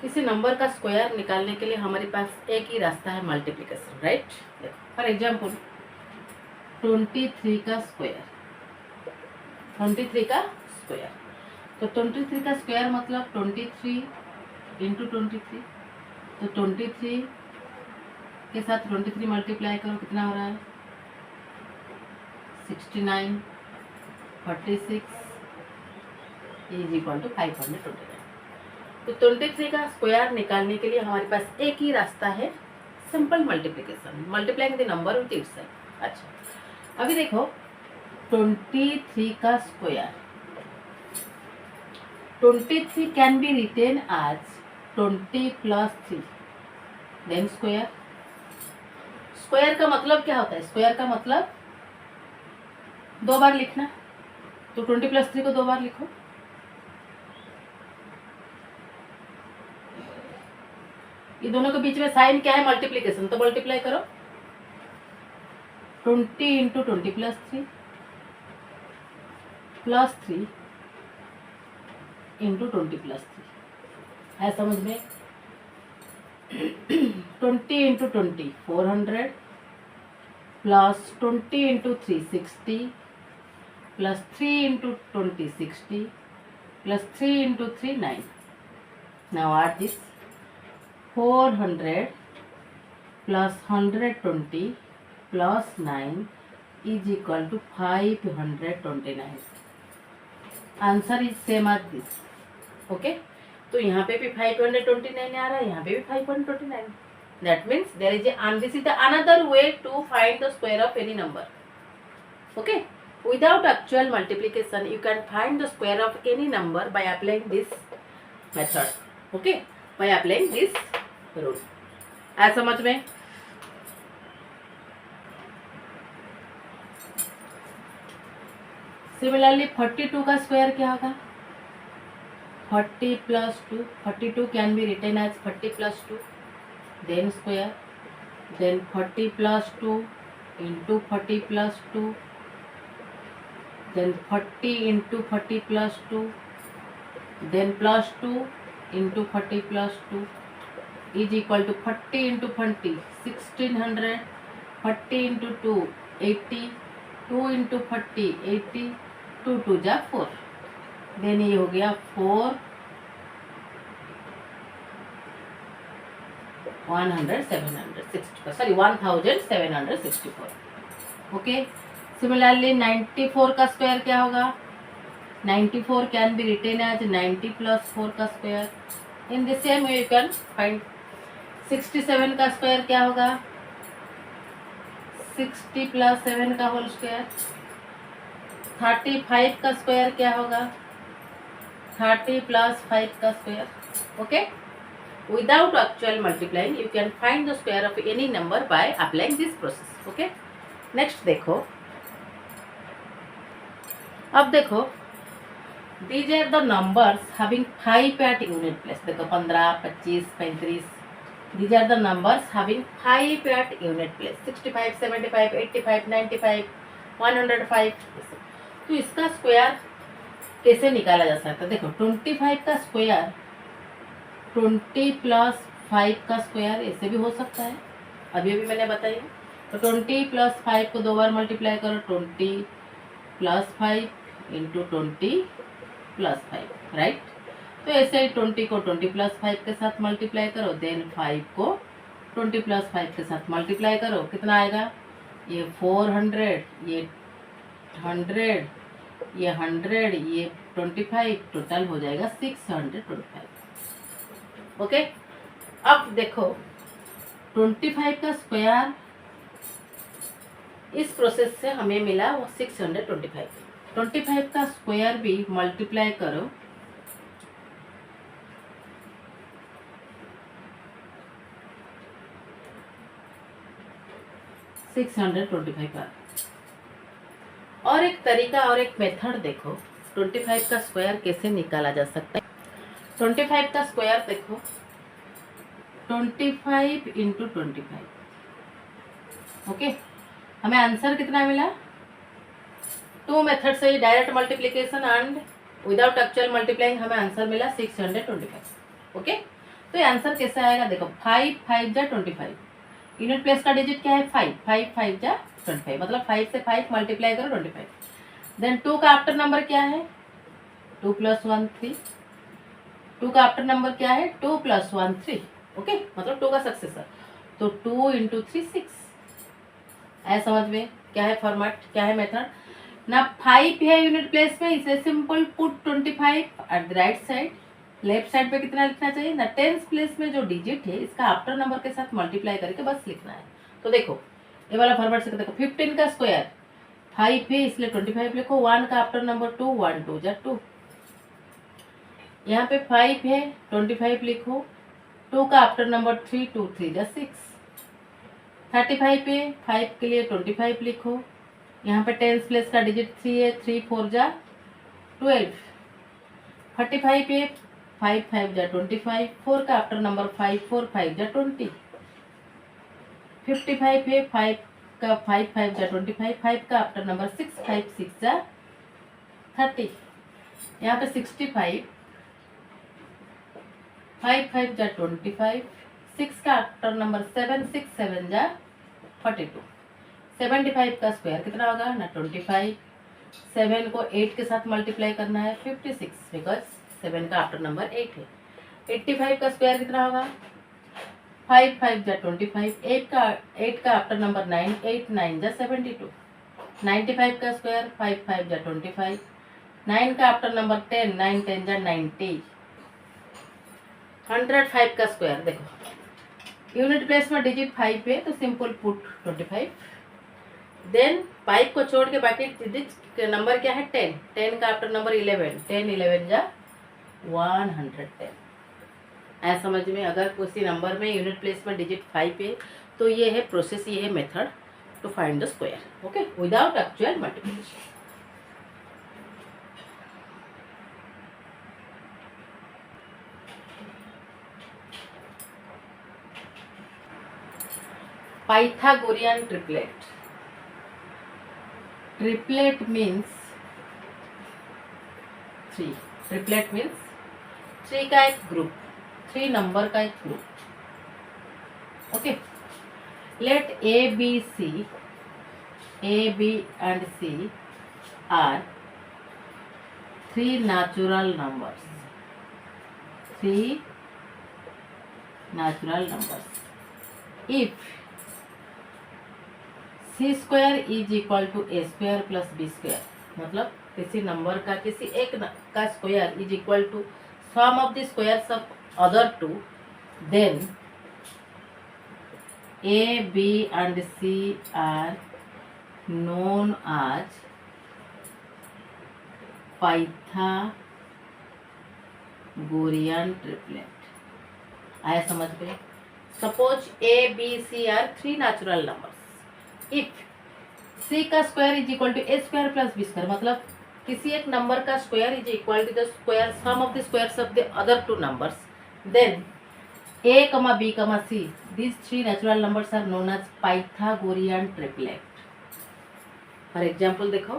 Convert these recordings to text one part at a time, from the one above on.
किसी नंबर का स्क्वायर निकालने के लिए हमारे पास एक ही रास्ता है, मल्टीप्लिकेशन, राइट। फॉर एग्जाम्पल 23 का स्क्वायर, 23 का स्क्वायर, तो 23 का स्क्वायर मतलब 23 इंटू 23, तो 23 के साथ 23 मल्टीप्लाई करो, कितना हो रहा है 69, 46 इज इक्वल टू 529। तो 23 का स्क्वायर निकालने के लिए हमारे पास एक ही रास्ता है, simple multiplication, multiplying the number with itself. अच्छा, अभी देखो 23 का square, 23 can be written as 20 plus 3 then square. Square का मतलब क्या होता है? स्क्वायर का मतलब दो बार लिखना, तो 20 प्लस 3 को दो बार लिखो। ये दोनों के बीच में साइन क्या है? मल्टीप्लिकेशन, तो मल्टीप्लाई करो 20 into 20 plus 3 plus 3 into 20 plus 3 है समझ में? 20 into 20 400 plus 20 into 3 60 plus 3 into 20 60 plus 3 into 3 9। Now add this 400 plus 120 plus 9 is equal to 529। Answer is same as this. Okay, तो यहाँ पे भी 529 आ रहा है, यहाँ पे भी 529। That means there is and this is the another way to find the square of any number. Okay, without actual multiplication you can find the square of any number by applying this method. Okay, by applying this rule. आ समझ में? Similarly 42 का square क्या होगा? 40 plus 2, 42 can be written as 40 plus 2 then square, then 40 plus 2 into 40 plus 2, then 40 into 40 plus 2, then plus 2 into 40 plus 2 is equal to 40 into 20 1600, 40 into 2 80, 2 into 40 80, 2 2 जा 4, then ये हो गया 4 1764। ओके, सिमिलरली 94 का स्क्वायर क्या होगा? 94 can be written as 90 plus 4 का square. In the same way you can find 67 का square क्या होगा? 60 प्लस 7 का होल स्क्वायर। 35 का स्क्वायर क्या होगा? 30 प्लस 5 का square. Okay, without actual multiplying you can find the square of any number by applying this process. Okay, next देखो, अब देखो these are the numbers having 5 at unit place. देखो 15, 25, 35, these are the numbers having 5 at unit place. 65, 75, 85, 95, 105। तो इसका square कैसे निकाला जा सकता है? देखो 25 का स्क्वायर 20 प्लस 5 का स्क्वायर ऐसे भी हो सकता है, अभी मैंने बताया। तो 20 प्लस 5 को दो बार मल्टीप्लाई करो, 20 प्लस 5 इंटू 20 प्लस 5, राइट। तो ऐसे ही 20 को 20 प्लस 5 के साथ मल्टीप्लाई करो, देन 5 को 20 प्लस 5 के साथ मल्टीप्लाई करो, कितना आएगा? ये 400, ये 100, ये 100, ये 25, टोटल हो जाएगा 625। ओके, अब देखो 25 का स्क्वायर इस प्रोसेस से हमें मिला वो 625। 25 का स्क्वायर भी मल्टीप्लाई करो 625 का। और एक तरीका और एक मेथड देखो 25 का स्क्वायर कैसे निकाला जा सकता है। 25 का स्क्वायर देखो 25 इंटू 25। ओके, हमें आंसर कितना मिला? टू मेथड से direct multiplication and without actual multiplying हमें आंसर मिला 625। ओके, तो ये आंसर कैसे आएगा, देखो 5 5 जा 25, यूनिट प्लेस का डिजिट क्या है 5, 5 5 जा 25, मतलब 5 से 5 मल्टीप्लाई करो 25। देन 2 का आफ्टर नंबर क्या है 2 + 1 3, 2 का आफ्टर नंबर क्या है 2 + 1 3, ओके, मतलब 2 का सक्सेसर, तो 2 × 3 6। ऐसा समझ में क्या है फॉर्मेट, क्या है मेथड ना। 5 है यूनिट प्लेस में, इसे simple put 25 at the right side, left side पे कितना लिखना चाहिए ना, टेंस प्लेस में जो डिजिट है इसका आफ्टर नंबर के साथ मल्टीप्लाई करके बस लिखना है। तो देखो ये वाला फॉर्मेट से देखो, 15 का स्क्वायर 5 है इसलिए 25 लिखो, 1 का आफ्टर नंबर 2, 1 2 जा 2, यहाँ पे 5 है 25 लिखो, 2 का आफ्टर नंबर 3, 2 3 जा 6, 35 पे 5 के लिए 25 लिखो, यहाँ पे टेंस प्लेस का डिजिट 3 है, 3 4 जा 12, 45 पे 5 5 जा 25, 4 का आफ्टर नंबर 5, 4 5 जा 20, 55 पे 5 का 5 5 जा 25, 5 का आफ्टर नंबर 6, 5 6 जा 30, यहाँ पे 65 5 5 जा 25, 6 का आफ्टर नंबर 7, 6 7 जा 42, 75 का स्क्वायर कितना होगा ना 25, 7 को 8 के साथ मल्टीप्लाई करना है 56, बिकॉज 7 का आफ्टर नंबर 8 है। 85 का स्क्वायर कितना होगा 5 5 जा 25, 8 का आफ्टर नंबर 9, 8 9 जा 72, 95 का स्क्वायर 5 5 जा 25, 9 का आफ्टर नंबर 10, 9 10 जा 90, 105 का स्क्वायर देखो यूनिट प्लेस में डिजिट 5 है तो सिंपल पुट 25, देन 5 को छोड़ के बाकी डिजिट नंबर क्या है 10, 10 का आफ्टर नंबर 11, 10 11 जा 110। ऐसा समझ में, अगर किसी नंबर में यूनिट प्लेस में डिजिट 5 है तो ये है प्रोसेस, ये है method to find the square, okay, without actual multiplication. Pythagorean triplet. Triplet means 3. Triplet means 3 का एक ग्रुप, 3 नंबर का एक group, okay. Let A, B, C, A, B and C are 3 natural numbers. 3 natural numbers. If C square is equal to A square plus B square, मतलब किसी number का किसी एक का square is equal to sum of the squares of other two, then A, B and C are known as Pythagorean triplet। आया समझ में? Suppose A, B, C are 3 natural numbers. If C का square is equal to A square plus B square, मतलब किसी एक number का square is equal to the square sum of the squares of the other two numbers, then A, B, C, these 3 natural numbers are known as Pythagorean triplet। For example देखो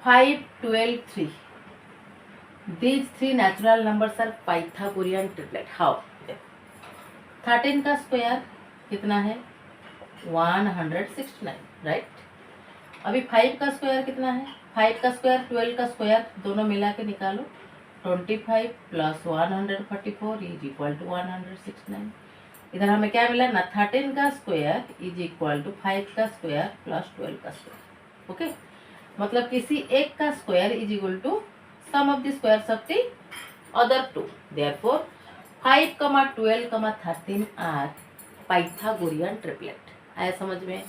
5 12 3, these 3 natural numbers are Pythagorean triplet। How? 13 का square कितना है 169, right. अभी 5 का square कितना है, 5 का square 12 का स्क्वायर दोनों मिला के निकालो, 25 + 144 इज इक्वल टू 169। इधर हमें क्या मिला ना 13 का स्क्वायर इज इक्वल टू 5 का स्क्वायर प्लस 12 का स्क्वायर, ओके। मतलब किसी एक का square is equal to sum of the squares of the other two, therefore 5, 12, 13 are Pythagorean triplet. आया समझ में?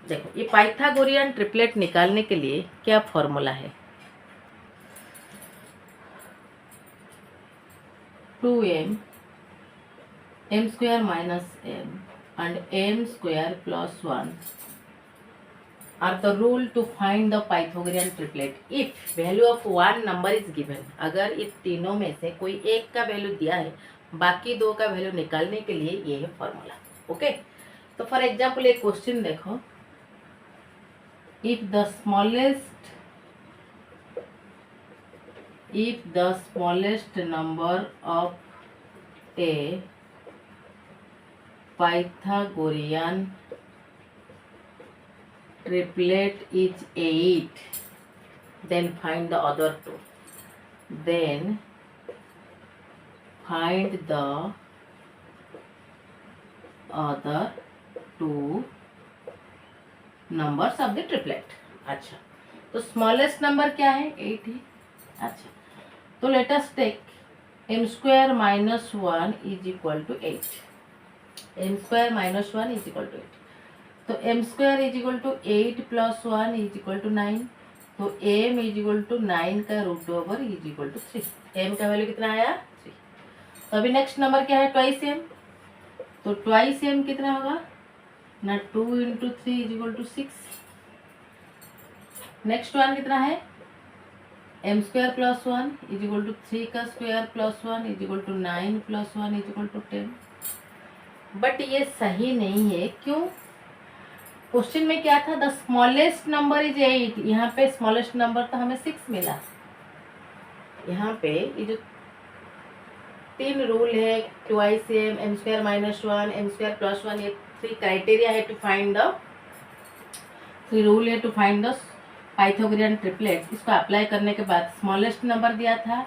देखो ये पाइथागोरियन ट्रिपलेट निकालने के लिए क्या फॉर्मूला है, 2m m square minus m and m square plus 1 are the rule to find the Pythagorean triplet if value of one number is given। अगर इस तीनों में से कोई एक का वैल्यू दिया है, बाकी दो का वैल्यू निकालने के लिए ये है फॉर्मूला, ओके। तो फॉर एग्जाम्पल एक क्वेश्चन देखो, if the smallest if the smallest number of a Pythagorean triplet is 8, then find the other two. Then find the other two numbers of the triplet. अच्छा, तो smallest number क्या है? 8 ही. अच्छा, तो let us take m square minus 1 is equal to 8. m square minus 1 is equal to 8. तो m square is equal to 8 plus 1 is equal to 9. तो m is equal to 9 का root over is equal to 3. m का value कितना आया? 3. तो अभी next number क्या है? Twice m. तो ट्वाइस m कितना होगा ना? 2 into 3 is equal to 6. Next one कितना है? m square plus 1 is equal to 3 का square plus 1 is equal to 9 plus 1 is equal to 10. But ये सही नहीं है. क्यों? क्वेश्चन में क्या था? The smallest number is 8. यहाँ पे स्मॉलेस्ट नंबर तो हमें 6 मिला. यहाँ पे ये जो 3 रूल है, twice m square minus 1 m square plus 1, ये 3 क्राइटेरिया है टू फाइंड द 3 रूल है to find the Pythagorean triplet. इसको अप्लाई करने के बाद स्मॉलेस्ट नंबर दिया था.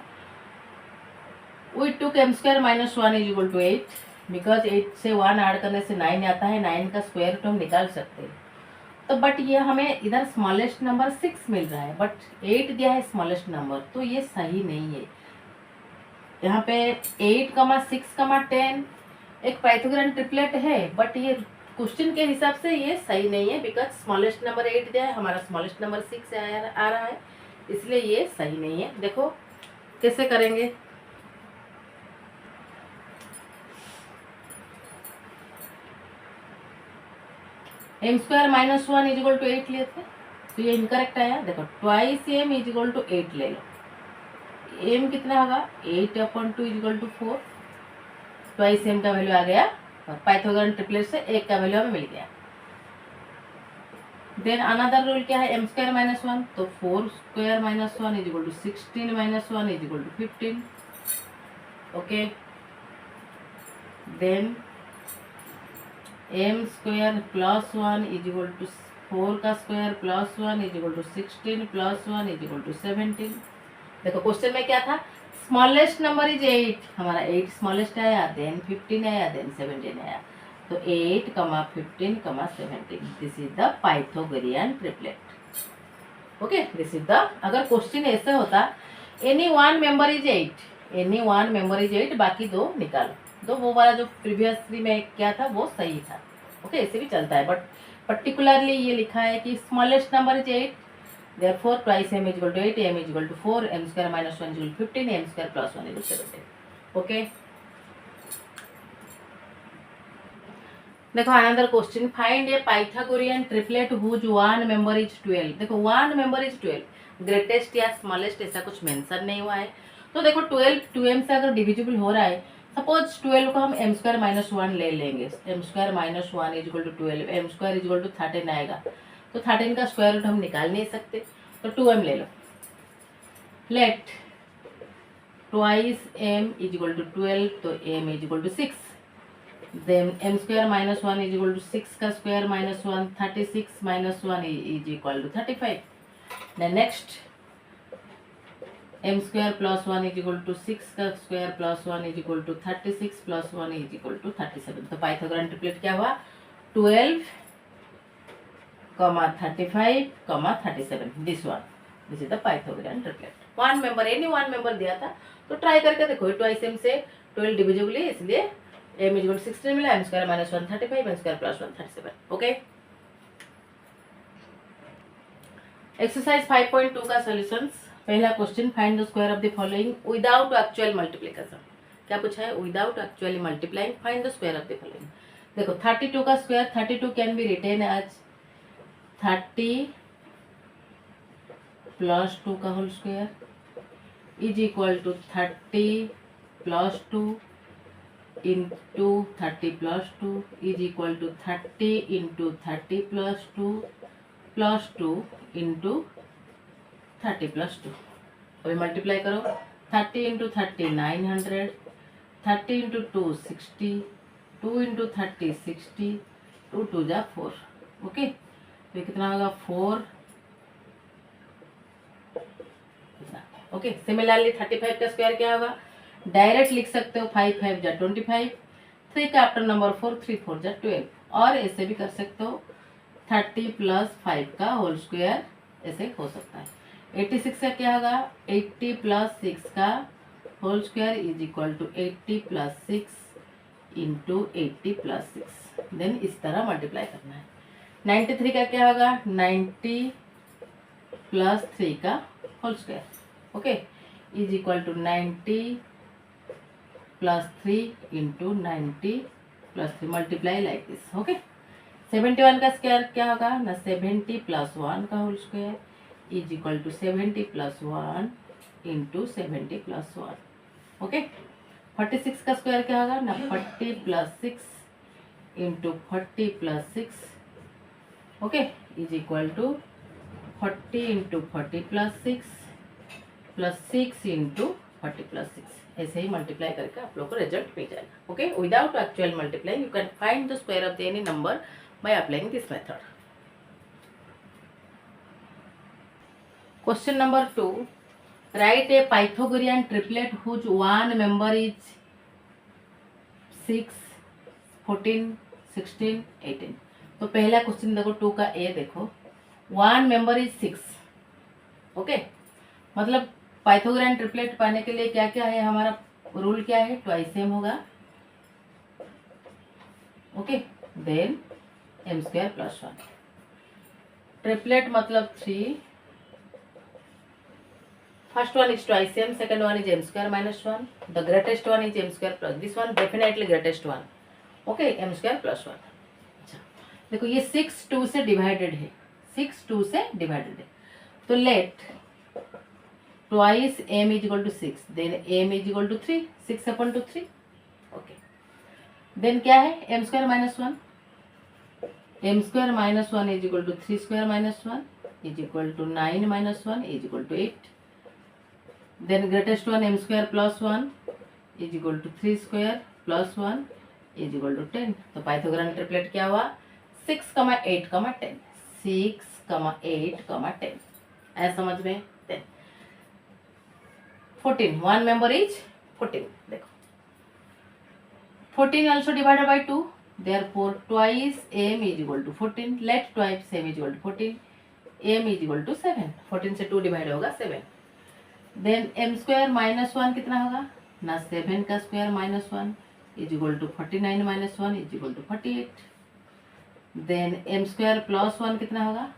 We took m square minus 1 is equal to 8 because 8 से 1 ऐड करने से 9 आता है. 9 का स्क्वायर रूट हम निकाल सकते हैं. तो बट ये हमें इधर स्मॉलेस्ट नंबर 6 मिल रहा है, बट 8 दिया है स्मॉलेस्ट नंबर, तो ये सही नहीं है. यहाँ पे 8, 6, 10 एक पाइथागोरियन ट्रिपलेट है, बट ये क्वेश्चन के हिसाब से ये सही नहीं है बिकॉज स्मॉलेस्ट नंबर 8 दिया है, हमारा स्मॉलेस्ट नंबर 6 आ रहा है, इसलिए ये सही नहीं है. देखो कैसे करेंगे. m square minus 1 is equal to 8 लिए थे, तो ये इनकरेक्ट आया. देखो twice m is equal to 8 ले लो. m कितना होगा? 8/2 is equal to 4. Twice m का वैल्यू आ गया और पाइथागोरियन ट्रिपलेट से एक का वैल्यू हमें मिल गया. देन अनदर रूल क्या है? m स्क्वायर माइनस 1, तो 4 square minus 1 is equal to 16 minus 1 is equal to 15. Okay. Then m square plus 1 is equal to 4 का square plus 1 is equal to 16 plus 1 is equal to 17. देखो question में क्या था? Smallest number is 8. हमारा 8 smallest आया, then 15 आया, then 17 आया. तो 8, 15, 17. This is the Pythagorean triplet. Okay, this is the. अगर क्वेश्चन ऐसे होता any one member is 8, any one member is 8, बाकी दो निकालो, तो वो वाला जो प्रीवियसली में क्या था वो सही था. ओके, ऐसे भी चलता है, बट पर्टिकुलरली ये लिखा है कि smallest number is 8. Therefore, twice m is equal to 8, m is equal to 4, m square minus 1 is equal to 15, m square plus 1 is equal to 17. Okay. देखो another question. Find a Pythagorean triplet whose one member is 12. देखो one member is 12. Greatest या smallest ऐसा कुछ mention नहीं हुआ है. तो देखो 12 2m से अगर डिविजिबल हो रहा है, सपोज 12 को हम m स्क्वायर माइनस 1 ले लेंगे. m square minus 1 is equal to 12, m square is equal to 13 आएगा. तो 13 का स्क्वायर रूट हम निकाल नहीं सकते, तो 2m ले लो. Let twice m is equal to 12, तो m is equal to 6. Then m square minus 1 is equal to 6 का square minus 1, 36 minus 1 is equal to 35. Then next m square plus 1 is equal to 6 का square plus 1 is equal to 36 plus 1 is equal to 37. तो Pythagorean triplet क्या हुआ? 12, 35, 37. This one, this is the Pythagorean triplet. One member, any one member दिया था, तो try करके देखो. Twice m से 12 डिविजिबल है, इसलिए m इज इक्वल टू 16 मिला. m square minus 1 35, m square plus 1 37. Okay. Exercise 5.2 का सॉल्यूशंस. पहला question, find the square of the following without actual multiplication. क्या पूछा है? Without actually multiplying find the square of the following. देखो 32 का square, 32 can be written as 30 plus 2 का whole square is equal to 30 plus 2 into 30 plus 2 is equal to 30 into 30 plus 2 into 30 plus 2. अभी multiply करो, 30 into 30 900, 30 into 2 60, 2 into 30 60, 2 2 जा 4। Okay, तो कितना होगा 4। Okay, similarly 35 का स्क्वायर क्या होगा, डायरेक्ट लिख सकते हो, 5 5 जा 25, 3 का आफ्टर नंबर 4, 3 4 जा 12, और ऐसे भी कर सकते हो 30 प्लस 5 का होल स्क्वायर, ऐसे हो सकता है। 86 का क्या होगा, 80 प्लस 6 का whole square is equal to 80 plus 6 into 80 plus 6, then इस तरह मल्टीप्लाई करना है। 93 का क्या होगा, 90 प्लस 3 का whole square, okay, is equal to 90 plus 3 into 90 plus 3, multiply like this. Okay, 71 का स्क्वायर क्या होगा ना, 70 प्लस 1 का whole square is equal to 70 plus 1 into 70 plus 1। Okay, 46 का स्क्वायर क्या होगा ना, 40 plus 6 into 40 plus 6, okay, is equal to 40 into 40 plus 6 plus 6 into 40 plus 6, ऐसे ही मल्टीप्लाई करके आप लोग को रिजल्ट मिल जाएगा। Okay, without actual multiply you can find the square of any number by applying this method. Question number 2. Write a Pythagorean triplet whose one member is 6, 14, 16, 18. तो पहला question देखो 2 का ए देखो, वन मेंबर इज 6। ओके, मतलब Pythagorean triplet पाने के लिए क्या क्या है, हमारा रूल क्या है, ट्वाइस सेम होगा। Okay, then M square plus 1। Triplet मतलब 3, first one is twice same, second one is M square minus 1, the greatest one is M square plus this one, definitely greatest one. Okay, M square plus 1। अच्छा, देखो ये 6 2 से divided है, 6 2 से divided है, तो let twice M is equal to 6, then M is equal to 3, 6 upon two 3। Okay, then क्या है, M square minus 1, M square minus 1 is equal to 3 square minus 1 is equal to 9 minus 1 is equal to 8, then greatest one M square plus 1 is equal to 3 square plus 1 is equal to 10। तो Pythagorean triplet क्या हुआ, 6, 8, 10, 6, 8, 10, ऐसा समझ में। 10 14, one member is 14, देखो 14 also divided by 2, therefore twice m is equal to 14, let twice m is equal to 14, m is equal to 7, 14 से 2 divide होगा 7, then m square minus 1 कितना होगा ना, 7 का square minus 1 is equal to 49 minus 1 is equal to 48, then m square plus 1 कितना होगा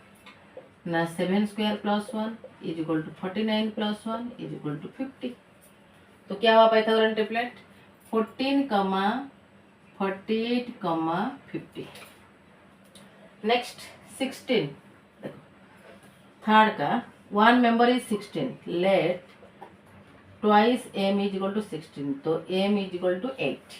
ना, 7 square plus 1 is equal to 49 plus 1 is equal to 50। तो क्या हुआ पाइथागोरियन ट्रिपलेट, 14, 48, 50। नेक्स्ट 16, देखो थर्ड का one member is 16, let twice M is equal to 16, तो M is equal to 8,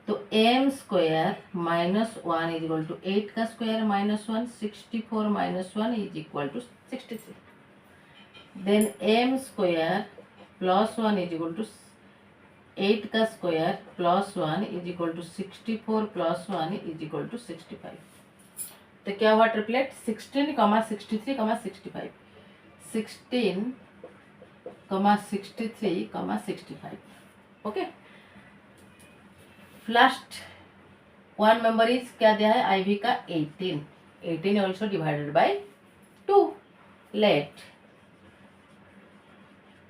तो M square minus 1 is equal to 8 का square minus 1, 64 minus 1 is equal to 63, then M square plus 1 is equal to 8 का square plus 1 is equal to 64 plus 1 is equal to 65। तो क्या हुआ triplet, 16, 63, 65, 16, 63, 65। Okay, last one member is क्या दिया है, IV का 18, 18 also divided by 2, let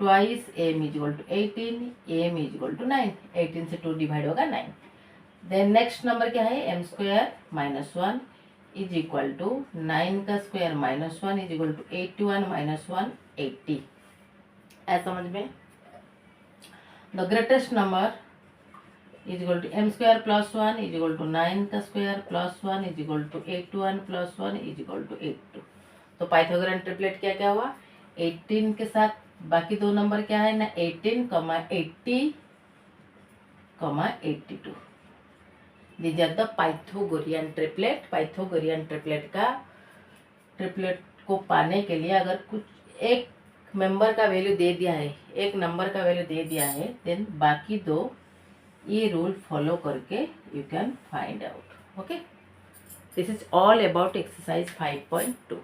twice M is equal to 18, M is equal to 9, 18 से 2 divide होगा 9, देन नेक्स्ट नंबर क्या है, M square minus 1 is equal to 9 का square minus 1 is equal to 81 minus 1 80, ऐसा समझ में। The greatest number is equal to M square plus 1 is equal to 9 का square plus 1 is equal to 81 plus 1 is equal to 82। तो Pythagorean triplet क्या क्या हुआ, 18 के साथ बाकी दो नंबर क्या है ना, 18, 80, 82। These are the Pythagorean triplet. Pythagorean triplet को पाने के लिए अगर कुछ एक मेंबर का वैल्यू दे दिया है, एक नंबर का वैल्यू दे दिया है, देन बाकी दो ये रूल फॉलो करके you can find out. Okay, this is all about exercise 5.2.